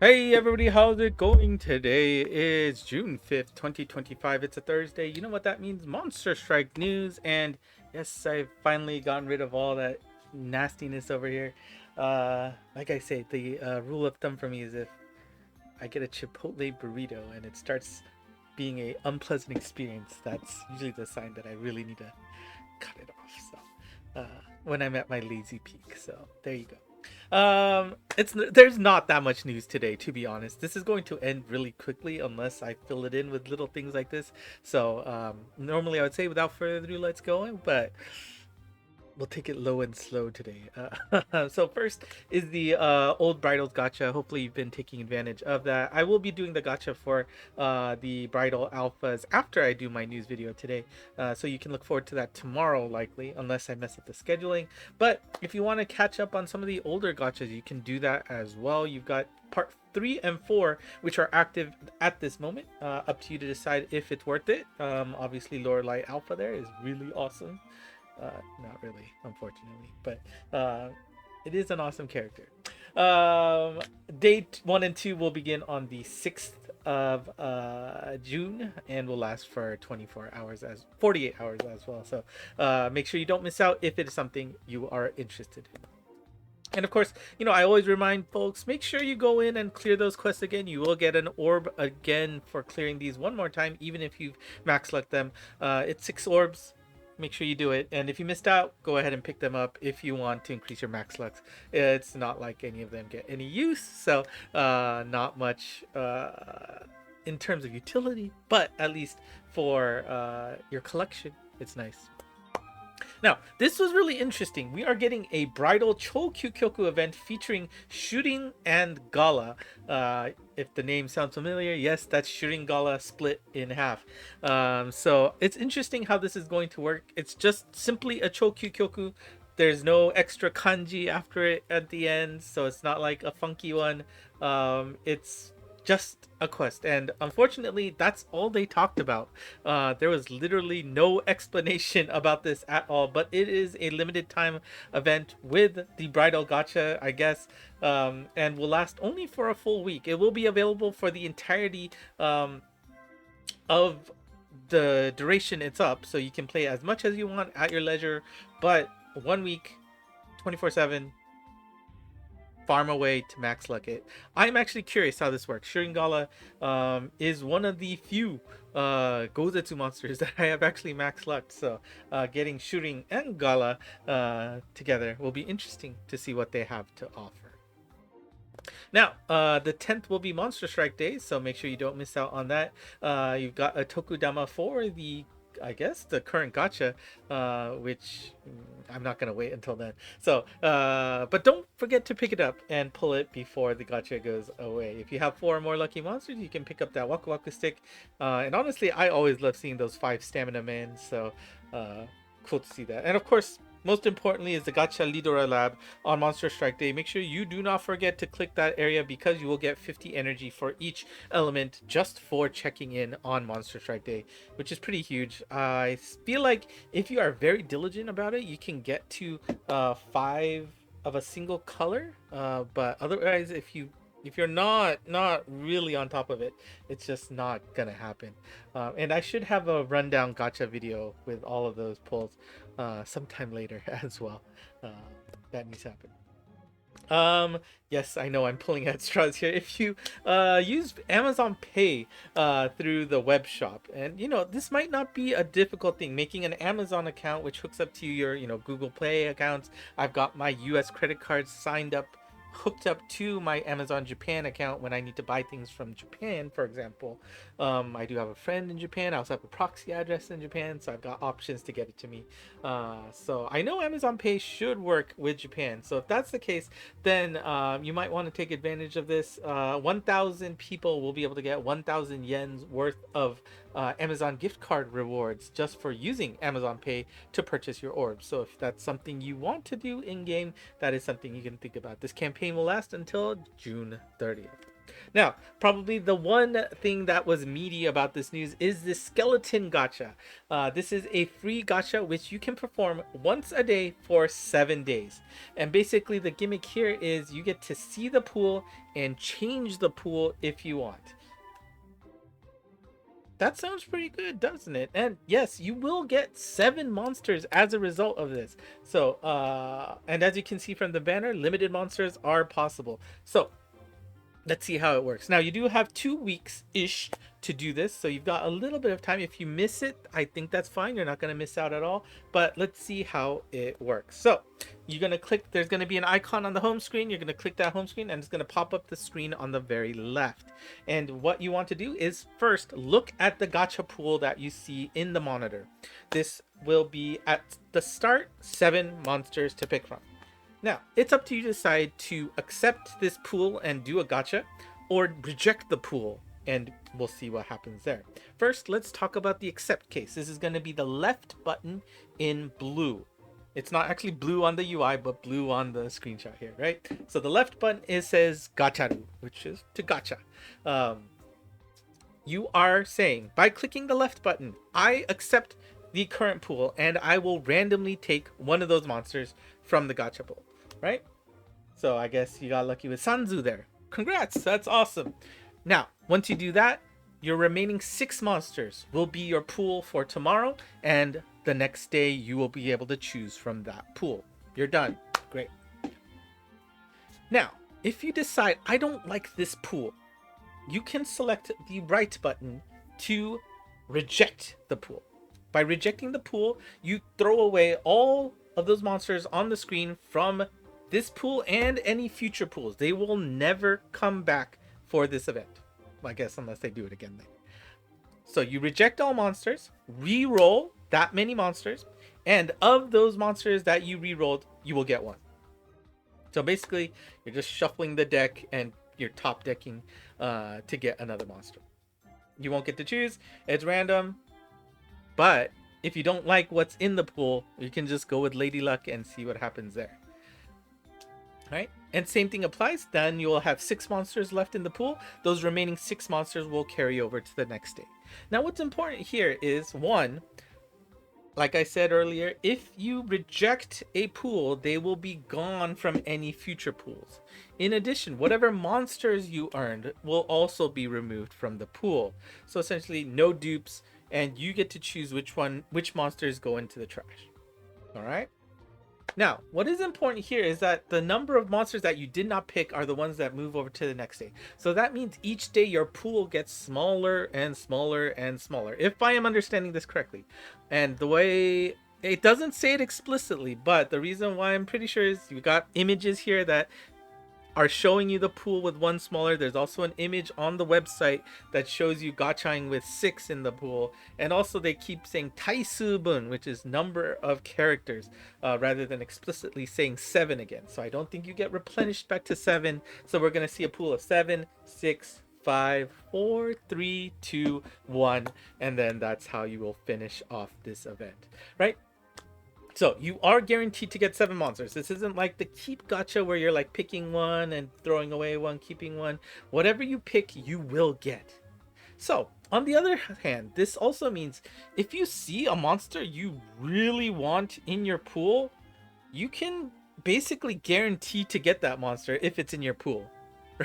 Hey everybody, how's it going? Today is June 5th, 2025. It's a Thursday. You know what that means? Monster Strike news. And yes, I've finally gotten rid of all that nastiness over here. Like I say, the rule of thumb for me is if I get a Chipotle burrito and it starts being a unpleasant experience, that's usually the sign that I really need to cut it off. So, when I'm at my lazy peak. So, there you go. There's not that much news today, to be honest. This is going to end really quickly unless I fill it in with little things like this. So normally I would say without further ado, let's go. But we'll take it low and slow today. So first is the old bridal gacha. Hopefully you've been taking advantage of that. I will be doing the gacha for the bridal alphas after I do my news video today. So you can look forward to that tomorrow likely, unless I mess up the scheduling. But if you want to catch up on some of the older gachas, you can do that as well. You've got part 3 and 4 which are active at this moment. Up to you to decide if it's worth it. Obviously Lorelei Alpha there is really awesome. Not really, unfortunately, but it is an awesome character. Date 1 and 2 will begin on the 6th of June and will last for 24 hours, as 48 hours as well. So make sure you don't miss out if it is something you are interested in. And of course, I always remind folks, make sure you go in and clear those quests again. You will get an orb again for clearing these one more time, even if you've max lucked them. It's 6 orbs. Make sure you do it. And if you missed out, go ahead and pick them up if you want to increase your max lux. It's not like any of them get any use, so not much in terms of utility, but at least for your collection, it's nice. Now, this was really interesting. We are getting a bridal Chokyukyoku event featuring Shuring and Gala. If the name sounds familiar, yes, that's Shuring Gala split in half. So it's interesting how this is going to work. It's just simply a Chokyukyoku. There's no extra kanji after it at the end, so it's not like a funky one. It's just a quest, and unfortunately that's all they talked about. There was literally no explanation about this at all, but it is a limited time event with the bridal gacha, I guess, and will last only for a full week. It will be available for the entirety of the duration it's up, so you can play as much as you want at your leisure, but 1 week, 24/7, farm away to max luck it. I'm actually curious how this works. Shuring Gala is one of the few Gozetsu monsters that I have actually max lucked. So getting Shuring and Gala together will be interesting to see what they have to offer. Now, the 10th will be Monster Strike Day, so make sure you don't miss out on that. You've got a Tokudama for the, I guess, the current gacha, which I'm not gonna wait until then. So, but don't forget to pick it up and pull it before the gacha goes away. If you have 4 or more lucky monsters, you can pick up that Waku Waku stick. And honestly, I always love seeing those 5 stamina men. So, cool to see that. And of course, most importantly is the Gacha Lidora Lab on Monster Strike Day. Make sure you do not forget to click that area because you will get 50 energy for each element just for checking in on Monster Strike Day, which is pretty huge. I feel like if you are very diligent about it, you can get to 5 of a single color. But otherwise, if you're not really on top of it, it's just not gonna happen. And I should have a rundown gacha video with all of those pulls sometime later as well. That needs to happen. Yes, I know I'm pulling at straws here. If you use Amazon Pay through the web shop, and this might not be a difficult thing, making an Amazon account which hooks up to your Google Play accounts. I've got my US credit cards signed up, hooked up to my Amazon Japan account when I need to buy things from Japan, for example. I do have a friend in Japan. I also have a proxy address in Japan, so I've got options to get it to me. So I know Amazon Pay should work with Japan. So if that's the case, then you might want to take advantage of this. 1,000 people will be able to get 1,000 yens worth of Amazon gift card rewards just for using Amazon Pay to purchase your orbs. So if that's something you want to do in game, that is something you can think about. This campaign will last until June 30th. Now, probably the one thing that was meaty about this news is this Skeleton Gacha. This is a free gacha which you can perform once a day for 7 days. And basically the gimmick here is you get to see the pool and change the pool if you want. That sounds pretty good, doesn't it? And yes, you will get 7 monsters as a result of this. So, and as you can see from the banner, limited monsters are possible. So, let's see how it works. Now, you do have 2 weeks-ish to do this, so you've got a little bit of time. If you miss it, I think that's fine. You're not going to miss out at all. But let's see how it works. So, you're going to click, there's going to be an icon on the home screen. You're going to click that home screen, and it's going to pop up the screen on the very left. And what you want to do is first look at the gacha pool that you see in the monitor. This will be at the start, 7 monsters to pick from. Now, it's up to you to decide to accept this pool and do a gacha, or reject the pool, and we'll see what happens there. First, let's talk about the accept case. This is going to be the left button in blue. It's not actually blue on the UI, but blue on the screenshot here, right? So the left button, it says gacharu, which is to gacha. You are saying, by clicking the left button, I accept the current pool, and I will randomly take one of those monsters from the gacha pool. Right? So I guess you got lucky with Sanzu there. Congrats, that's awesome. Now, once you do that, your remaining 6 monsters will be your pool for tomorrow, and the next day you will be able to choose from that pool. You're done. Great. Now, if you decide, I don't like this pool, you can select the right button to reject the pool. By rejecting the pool, you throw away all of those monsters on the screen from this pool and any future pools. They will never come back for this event, I guess, unless they do it again later. So you reject all monsters, re-roll that many monsters, and of those monsters that you re-rolled, you will get one. So basically, you're just shuffling the deck and you're top decking to get another monster. You won't get to choose, it's random, but if you don't like what's in the pool, you can just go with Lady Luck and see what happens there. Right? And same thing applies. Then you will have 6 monsters left in the pool. Those remaining 6 monsters will carry over to the next day. Now, what's important here is, 1, like I said earlier, if you reject a pool, they will be gone from any future pools. In addition, whatever monsters you earned will also be removed from the pool. So essentially, no dupes, and you get to choose which monsters go into the trash. All right? Now, what is important here is that the number of monsters that you did not pick are the ones that move over to the next day. So that means each day your pool gets smaller and smaller and smaller, if I am understanding this correctly. And the way it doesn't say it explicitly, but the reason why I'm pretty sure is you got images here that are showing you the pool with 1 smaller. There's also an image on the website that shows you gachaing with 6 in the pool, and also they keep saying taisubun, which is number of characters, rather than explicitly saying 7 again. So I don't think you get replenished back to 7. So we're going to see a pool of 7, 6, 5, 4, 3, 2, 1, and then that's how you will finish off this event, right? So you are guaranteed to get 7 monsters. This isn't like the keep gacha where you're like picking one and throwing away one, keeping one. Whatever you pick, you will get. So on the other hand, this also means if you see a monster you really want in your pool, you can basically guarantee to get that monster if it's in your pool,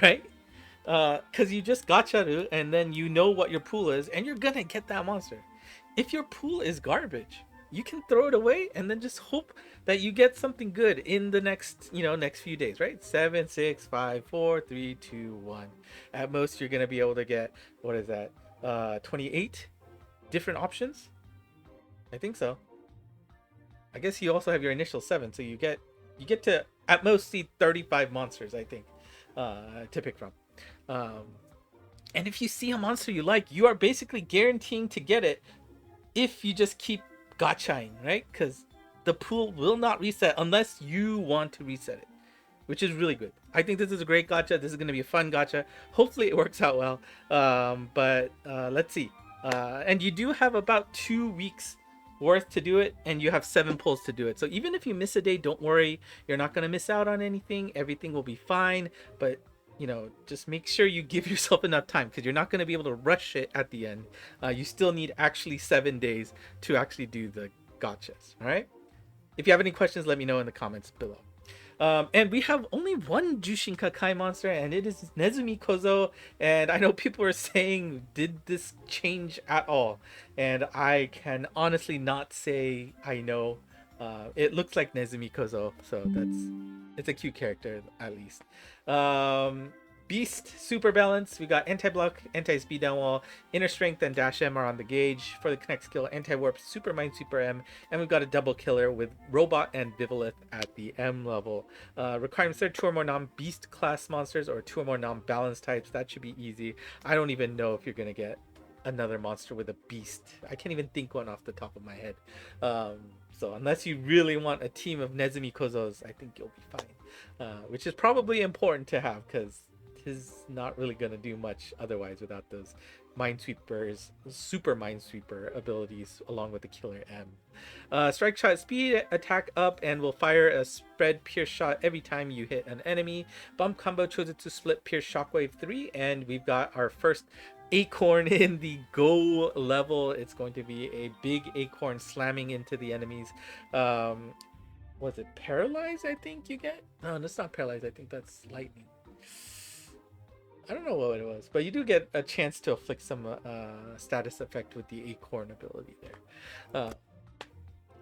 right? Because you just gacharu and then you know what your pool is and you're gonna get that monster. If your pool is garbage, you can throw it away and then just hope that you get something good in the next few days, right? 7, 6, 5, 4, 3, 2, 1. At most, you're going to be able to get, what is that? 28 different options? I think so. I guess you also have your initial 7, so you get to at most see 35 monsters, I think, to pick from. And if you see a monster you like, you are basically guaranteeing to get it if you just keep gachaing, right? Because the pool will not reset unless you want to reset it, which is really good. I think this is a great gacha. This is going to be a fun gacha. Hopefully it works out well. But let's see. And you do have about 2 weeks worth to do it, and you have 7 pulls to do it. So even if you miss a day, don't worry. You're not going to miss out on anything. Everything will be fine. But you know, just make sure you give yourself enough time, because you're not going to be able to rush it at the end. You still need actually 7 days to actually do the gotchas. All right. If you have any questions, let me know in the comments below. And we have only one Jushin Kakai monster, and it is Nezumi Kozo. And I know people are saying, did this change at all? And I can honestly not say I know. It looks like Nezumi Kozo, so it's a cute character at least. Beast, super balance. We got anti-block, anti-speed down wall, inner strength, and dash M are on the gauge. For the connect skill, anti-warp, super mind, super M. And we've got a double killer with robot and Vivalith at the M level. Requirements are 2 or more non-beast class monsters or 2 or more non-balance types. That should be easy. I don't even know if you're going to get another monster with a beast. I can't even think one off the top of my head. So unless you really want a team of Nezumi Kozos, I think you'll be fine. Which is probably important to have, because he's not really going to do much otherwise without those Minesweepers, super Minesweeper abilities along with the Killer M. Strike shot speed, attack up, and will fire a spread pierce shot every time you hit an enemy. Bump combo chosen to split pierce shockwave 3, and we've got our first acorn in the go level. It's going to be a big acorn slamming into the enemies. Was it paralyzed? I think you get. No, that's not paralyzed. I think that's lightning. I don't know what it was, but you do get a chance to afflict some status effect with the acorn ability there.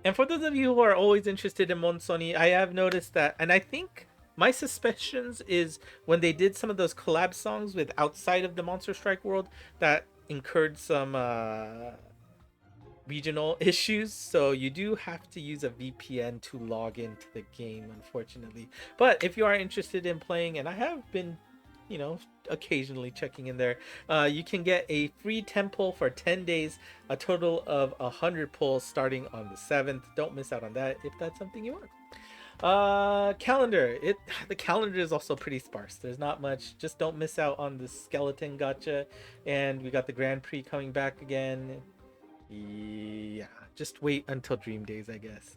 And for those of you who are always interested in Monsoni, I have noticed that, and I think my suspicions is when they did some of those collab songs with outside of the Monster Strike world, that incurred some regional issues, so you do have to use a VPN to log into the game, unfortunately. But if you are interested in playing, and I have been, you know, occasionally checking in there, you can get a free 10 pull for 10 days, a total of 100 pulls starting on the 7th. Don't miss out on that if that's something you want. Calendar, the calendar is also pretty sparse. There's not much. Just don't miss out on the Skeleton Gacha, and we got the Grand Prix coming back again. Yeah, just wait until Dream Days, I guess.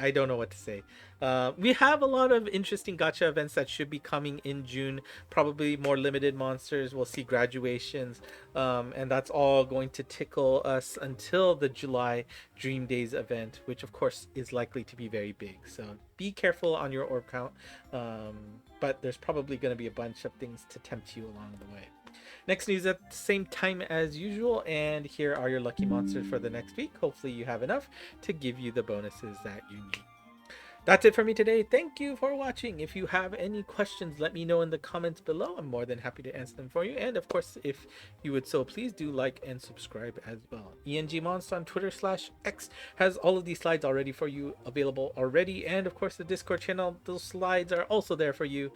I don't know what to say. We have a lot of interesting gacha events that should be coming in June. Probably more limited monsters. We'll see graduations. And that's all going to tickle us until the July Dream Days event, which of course is likely to be very big. So be careful on your orb count. But there's probably going to be a bunch of things to tempt you along the way. Next news at the same time as usual, and here are your lucky monsters for the next week. Hopefully you have enough to give you the bonuses that you need. That's it for me today. Thank you for watching. If you have any questions, let me know in the comments below. I'm more than happy to answer them for you. And of course, if you would so please, do like and subscribe as well. Monst on Twitter/X has all of these slides already for you, available already. And of course, the Discord channel, those slides are also there for you.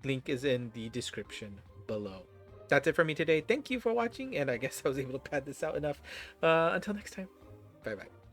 Link is in the description below. That's it for me today. Thank you for watching, and I guess I was able to pad this out enough. Until next time, bye bye.